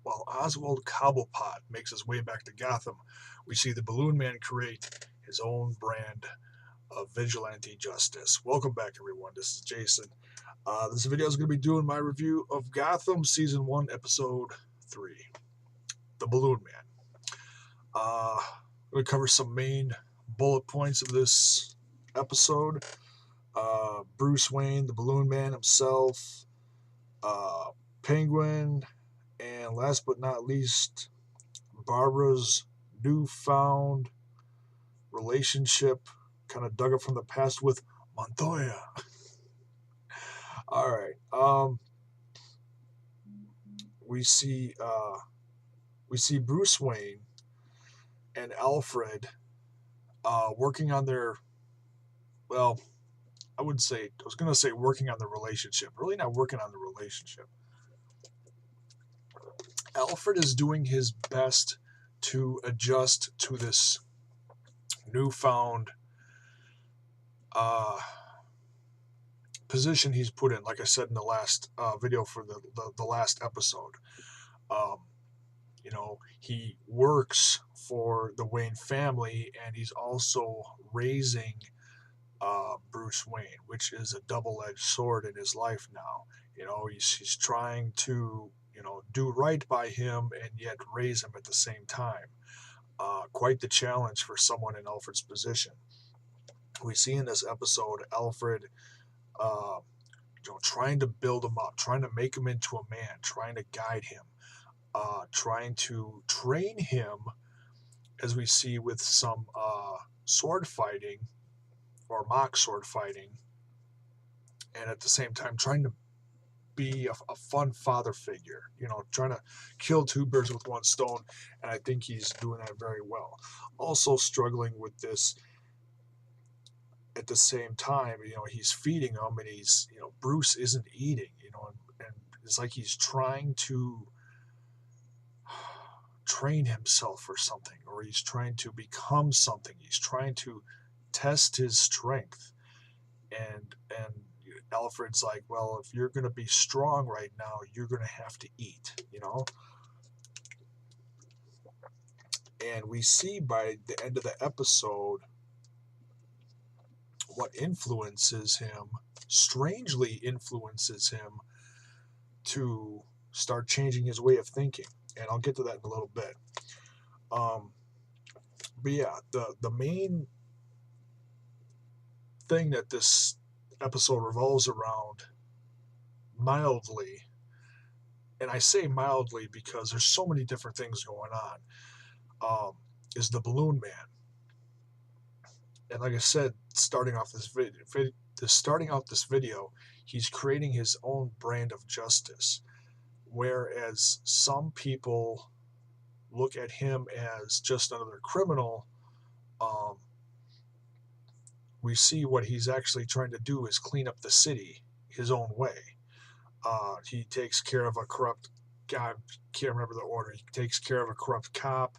While Oswald Cobblepot makes his way back to Gotham, we see the Balloon Man create his own brand of vigilante justice. Welcome back, everyone. This is Jason. This video is going to be doing my review of Gotham Season 1, Episode 3, The Balloon Man. I'm going to cover some main bullet points of this episode. Bruce Wayne, the Balloon Man himself, Penguin, and last but not least, Barbara's newfound relationship, kind of dug up from the past with Montoya. All right. We see Bruce Wayne and Alfred working on their, well, I was going to say working on the relationship. Really not working on the relationship. Alfred is doing his best to adjust to this newfound position he's put in, like I said in the last video for the last episode. He works for the Wayne family, and he's also raising Bruce Wayne, which is a double-edged sword in his life now. He's trying to do right by him and yet raise him at the same time. Quite the challenge for someone in Alfred's position. We see in this episode Alfred trying to build him up, trying to make him into a man, trying to guide him, trying to train him, as we see with some sword fighting or mock sword fighting, and at the same time trying to be a fun father figure, trying to kill two birds with one stone, and I think he's doing that very well. Also struggling with this at the same time, he's feeding him, and Bruce isn't eating, and it's like he's trying to train himself for something, or he's trying to become something. He's trying to test his strength, and Alfred's like, well, if you're going to be strong right now, you're going to have to eat, And we see by the end of the episode what strangely influences him to start changing his way of thinking. And I'll get to that in a little bit. But yeah, the main thing that this episode revolves around, mildly, and I say mildly because there's so many different things going on, is the Balloon Man. And like I said, starting off this video, he's creating his own brand of justice, whereas some people look at him as just another criminal. We see what he's actually trying to do is clean up the city his own way. He takes care of a corrupt guy. I can't remember the order. He takes care of a corrupt cop.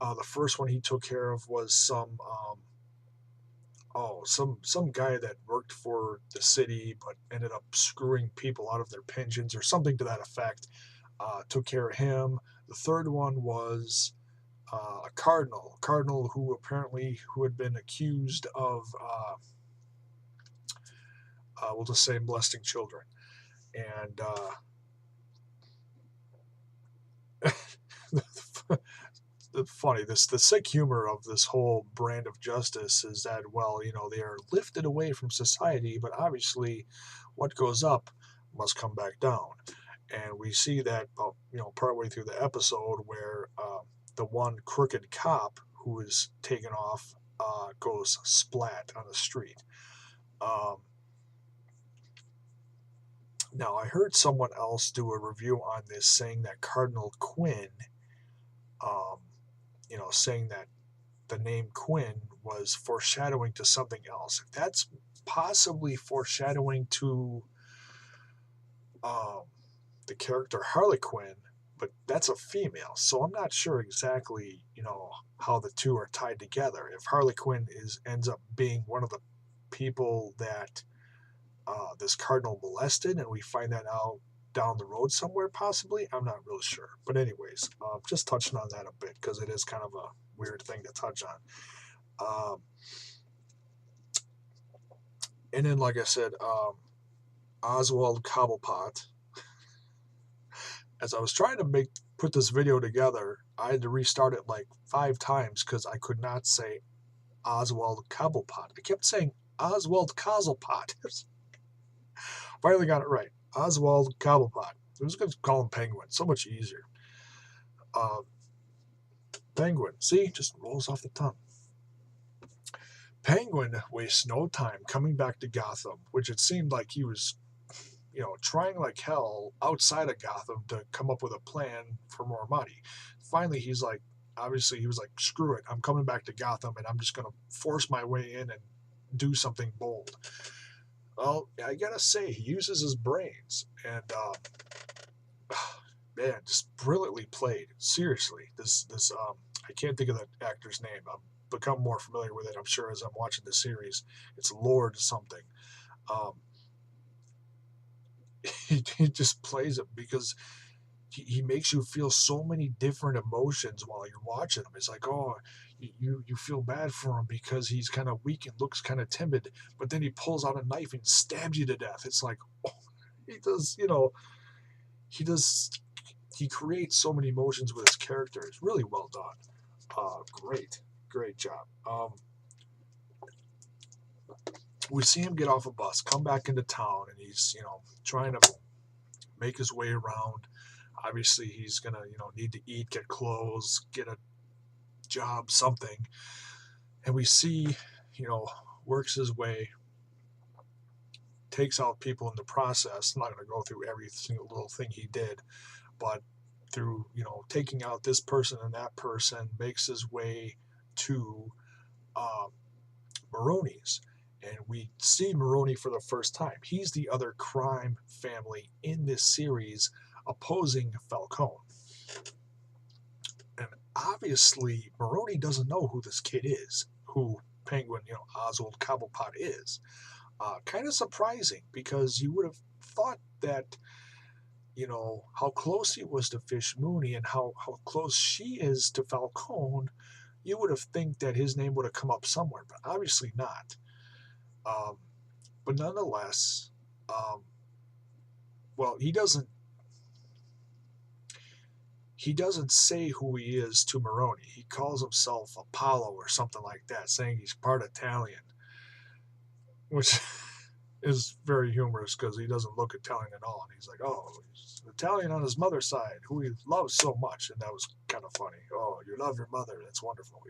The first one he took care of was some guy that worked for the city but ended up screwing people out of their pensions or something to that effect. Took care of him. The third one was a cardinal who had been accused of we'll just say molesting children. And funny, the sick humor of this whole brand of justice is that, well, they are lifted away from society, but obviously what goes up must come back down. And we see that partway through the episode where the one crooked cop who is taken off goes splat on the street. Now, I heard someone else do a review on this saying that Cardinal Quinn, saying that the name Quinn was foreshadowing to something else. That's possibly foreshadowing to the character Harley Quinn, but that's a female, so I'm not sure exactly, how the two are tied together. If Harley Quinn ends up being one of the people that this cardinal molested, and we find that out down the road somewhere, possibly. I'm not really sure. But anyways, just touching on that a bit because it is kind of a weird thing to touch on. And then, like I said, Oswald Cobblepot. As I was trying to put this video together, I had to restart it like 5 times because I could not say Oswald Cobblepot. I kept saying Oswald Cobblepot. Finally got it right. Oswald Cobblepot. I was going to call him Penguin. So much easier. Penguin. See? Just rolls off the tongue. Penguin wastes no time coming back to Gotham, which it seemed like he was, trying like hell outside of Gotham to come up with a plan for more money. Finally, he was like, screw it. I'm coming back to Gotham and I'm just going to force my way in and do something bold. Well, I gotta say, he uses his brains, and man, just brilliantly played. Seriously, this I can't think of the actor's name. I've become more familiar with it, I'm sure, as I'm watching the series. It's Lord something. He just plays it because he makes you feel so many different emotions while you're watching him. It's like, oh, you feel bad for him because he's kind of weak and looks kind of timid, but then he pulls out a knife and stabs you to death. It's like, oh, he creates so many emotions with his character. It's really well done. Great job. We see him get off a bus, come back into town, and he's, trying to make his way around. Obviously, he's going to, need to eat, get clothes, get a job, something. And we see, works his way, takes out people in the process. I'm not going to go through every single little thing he did, but through, taking out this person and that person, makes his way to Maroni's. And we see Maroni for the first time. He's the other crime family in this series opposing Falcone. And obviously, Maroni doesn't know who this kid is, who Penguin, Oswald Cobblepot is. Kind of surprising because you would have thought that, how close he was to Fish Mooney and how close she is to Falcone, you would have think that his name would have come up somewhere, but obviously not. But nonetheless, well, he doesn't say who he is to Maroni. He calls himself Apollo or something like that, saying he's part Italian, which is very humorous because he doesn't look Italian at all. And he's like, oh, he's Italian on his mother's side, who he loves so much. And that was kind of funny. Oh, you love your mother. That's wonderful,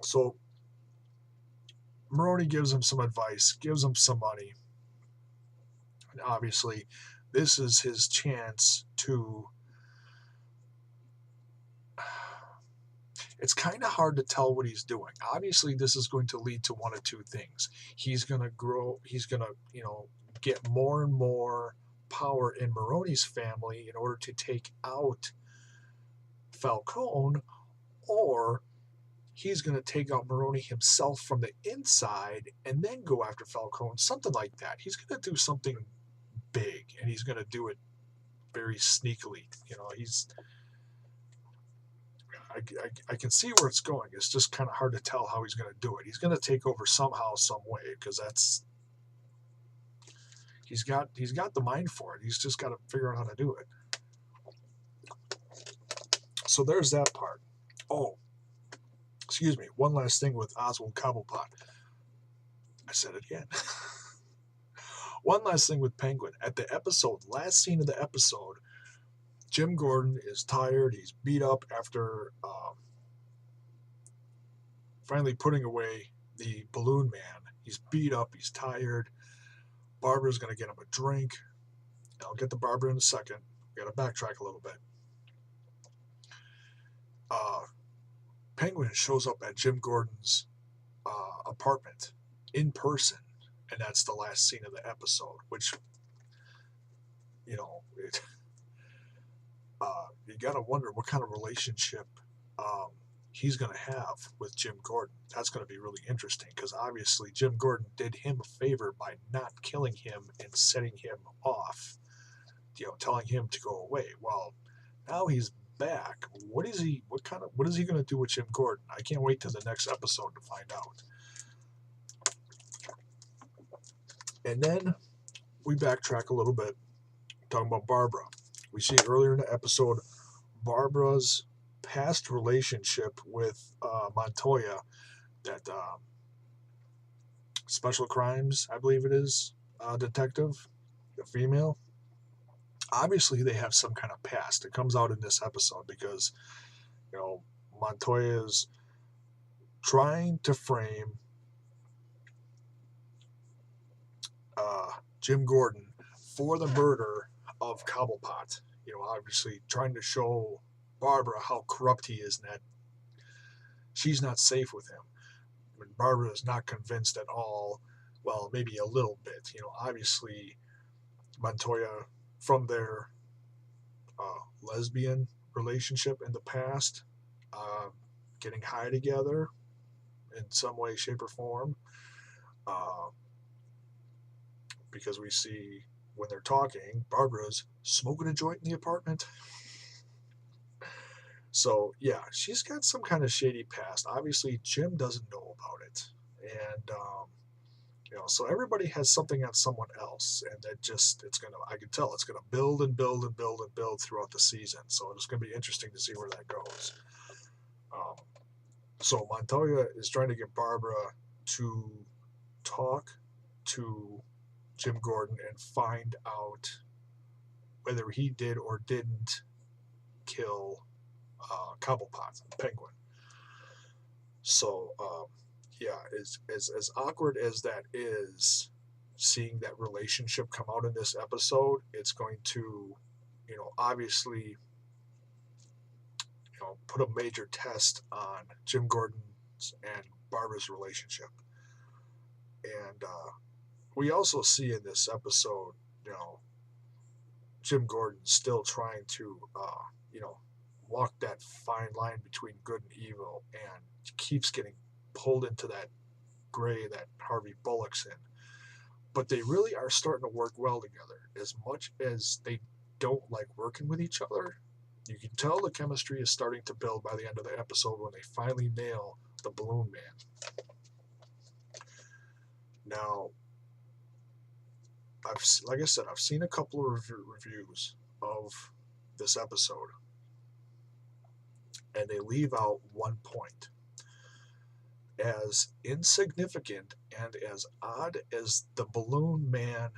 So Maroni gives him some advice, gives him some money. And obviously, this is his chance to... It's kind of hard to tell what he's doing. Obviously, this is going to lead to one of two things. He's going to grow, he's going to, get more and more power in Maroni's family in order to take out Falcone, or he's going to take out Maroni himself from the inside and then go after Falcone, something like that. He's going to do something big, and he's going to do it very sneakily. I can see where it's going. It's just kind of hard to tell how he's going to do it. He's going to take over somehow, some way, because he's got the mind for it. He's just got to figure out how to do it. So there's that part. Oh, excuse me. One last thing with Oswald Cobblepot. I said it again. One last thing with Penguin. At the last scene of the episode, Jim Gordon is tired. He's beat up after finally putting away the Balloonman. He's beat up. He's tired. Barbara's going to get him a drink. I'll get to Barbara in a second. Got to backtrack a little bit. Penguin shows up at Jim Gordon's apartment in person, and that's the last scene of the episode, which, you got to wonder what kind of relationship he's going to have with Jim Gordon. That's going to be really interesting because obviously Jim Gordon did him a favor by not killing him and setting him off, telling him to go away. Well, now he's back. What is he going to do with Jim Gordon? I can't wait till the next episode to find out. And then we backtrack a little bit, talking about Barbara. We see earlier in the episode Barbara's past relationship with Montoya, that special crimes, I believe it is, detective, the female. Obviously, they have some kind of past. It comes out in this episode because, Montoya is trying to frame Jim Gordon for the murder of Cobblepot. Obviously trying to show Barbara how corrupt he is and that she's not safe with him. When Barbara is not convinced at all, well, maybe a little bit. Obviously Montoya, from their lesbian relationship in the past, getting high together in some way, shape, or form, because we see when they're talking, Barbara's smoking a joint in the apartment. So, yeah, she's got some kind of shady past. Obviously, Jim doesn't know about it. And, so everybody has something on someone else. And I can tell it's going to build and build and build and build throughout the season. So it's going to be interesting to see where that goes. So Montoya is trying to get Barbara to talk to Jim Gordon and find out whether he did or didn't kill Cobblepot, the penguin. So, as awkward as that is, seeing that relationship come out in this episode, it's going to, obviously, put a major test on Jim Gordon's and Barbara's relationship. And we also see in this episode, Jim Gordon still trying to, walk that fine line between good and evil, and keeps getting pulled into that gray that Harvey Bullock's in. But they really are starting to work well together. As much as they don't like working with each other, you can tell the chemistry is starting to build by the end of the episode when they finally nail the Balloon Man. Now, like I said, I've seen a couple of reviews of this episode, and they leave out one point. As insignificant and as odd as the Balloon Man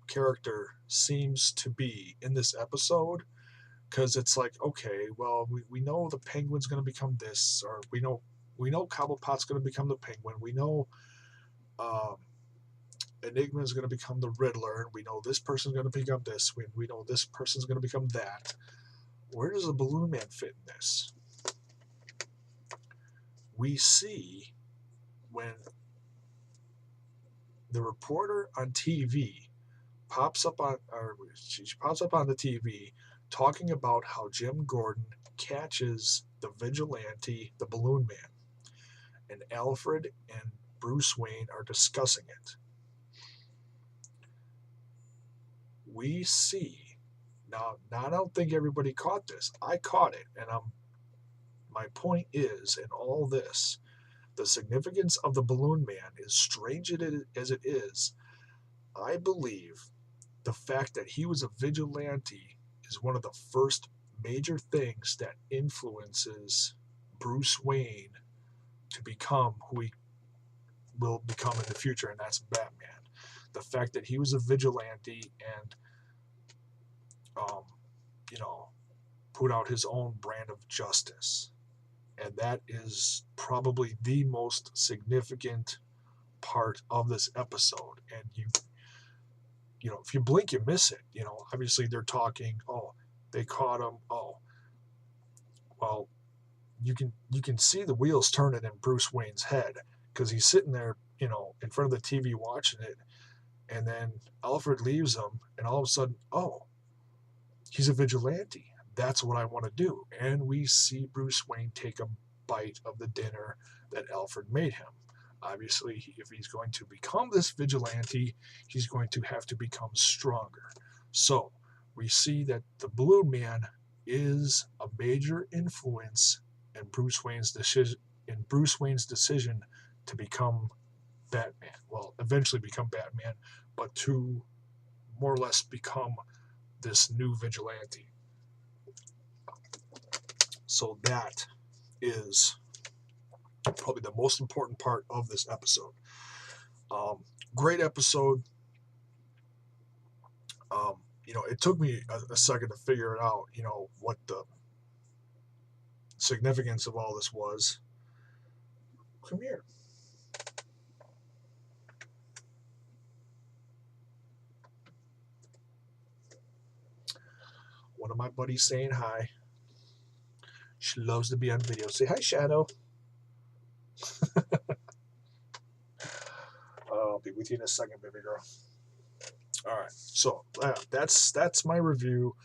character seems to be in this episode, because it's like, okay, well, we know the penguin's going to become this, or we know Cobblepot's going to become the penguin. We know Enigma is going to become the Riddler, and we know this person's going to become this. We know this person's going to become that. Where does the Balloon Man fit in this? We see when the reporter on TV pops up on the TV talking about how Jim Gordon catches the vigilante, the Balloon Man, and Alfred and Bruce Wayne are discussing it. We see now. I don't think everybody caught this. I caught it, and my point is, in all this, the significance of the Balloon Man, as strange as it is, I believe the fact that he was a vigilante is one of the first major things that influences Bruce Wayne to become who he will become in the future, and that's Batman. The fact that he was a vigilante and, put out his own brand of justice. And that is probably the most significant part of this episode. And if you blink, you miss it. Obviously they're talking, oh, they caught him. Oh, well, you can see the wheels turning in Bruce Wayne's head, because he's sitting there, in front of the TV watching it. And then Alfred leaves him, and all of a sudden, oh, he's a vigilante. that's what I want to do. And we see Bruce Wayne take a bite of the dinner that Alfred made him. Obviously, if he's going to become this vigilante, he's going to have to become stronger. So we see that the Balloon Man is a major influence in Bruce Wayne's decision to become Batman. Well, eventually become Batman, but to more or less become this new vigilante. So that is probably the most important part of this episode. Great episode. It took me a second to figure it out, what the significance of all this was. Come here. One of my buddies saying hi. She loves to be on video. Say hi, Shadow. I'll be with you in a second, baby girl. All right, so that's my review.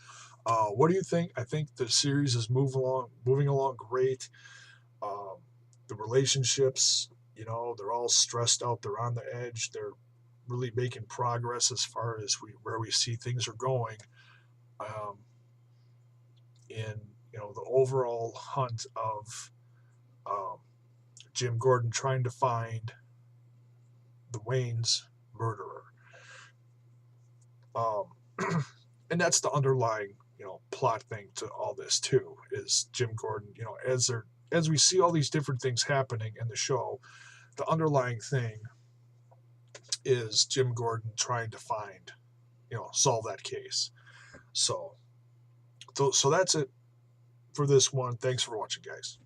What do you think? I think the series is moving along great. The relationships, they're all stressed out. They're on the edge. They're really making progress as far as where we see things are going. In the overall hunt of Jim Gordon trying to find the Wayne's murderer. And that's the underlying, plot thing to all this too, is Jim Gordon, as we see all these different things happening in the show, the underlying thing is Jim Gordon trying to find, solve that case. So that's it for this one. Thanks for watching, guys.